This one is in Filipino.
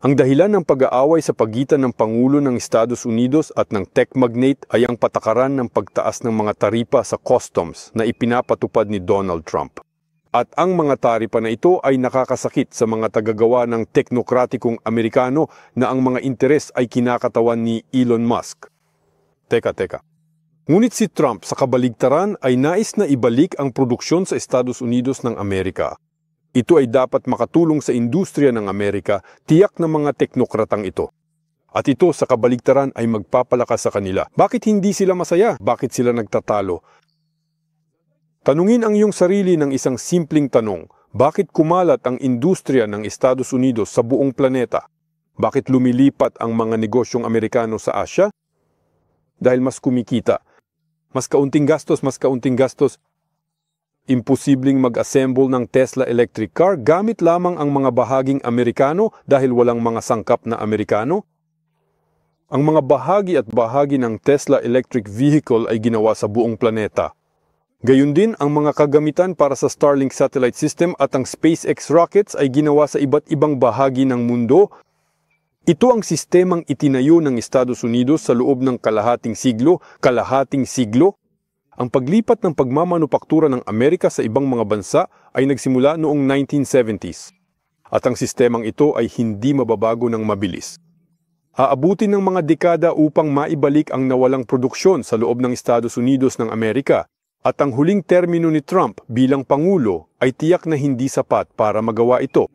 Ang dahilan ng pag-aaway sa pagitan ng Pangulo ng Estados Unidos at ng tech magnate ay ang patakaran ng pagtaas ng mga taripa sa customs na ipinapatupad ni Donald Trump. At ang mga taripa na ito ay nakakasakit sa mga tagagawa ng teknokratikong Amerikano na ang mga interes ay kinakatawan ni Elon Musk. Teka. Ngunit si Trump sa kabaligtaran ay nais na ibalik ang produksyon sa Estados Unidos ng Amerika. Ito ay dapat makatulong sa industriya ng Amerika, tiyak ng mga teknokratang ito. At ito sa kabaligtaran ay magpapalakas sa kanila. Bakit hindi sila masaya? Bakit sila nagtatalo? Tanungin ang iyong sarili ng isang simpleng tanong. Bakit kumalat ang industriya ng Estados Unidos sa buong planeta? Bakit lumilipat ang mga negosyong Amerikano sa Asya? Dahil mas kumikita. Mas kaunting gastos. Imposibleng mag-assemble ng Tesla electric car gamit lamang ang mga bahaging Amerikano dahil walang mga sangkap na Amerikano? Ang mga bahagi ng Tesla electric vehicle ay ginawa sa buong planeta. Gayun din ang mga kagamitan para sa Starlink satellite system at ang SpaceX rockets ay ginawa sa iba't ibang bahagi ng mundo. Ito ang sistemang itinayo ng Estados Unidos sa loob ng kalahating siglo. Ang paglipat ng pagmamanupaktura ng Amerika sa ibang mga bansa ay nagsimula noong 1970s. At ang sistemang ito ay hindi mababago ng mabilis. Aabutin ng mga dekada upang maibalik ang nawalang produksyon sa loob ng Estados Unidos ng Amerika. At ang huling termino ni Trump bilang Pangulo ay tiyak na hindi sapat para magawa ito.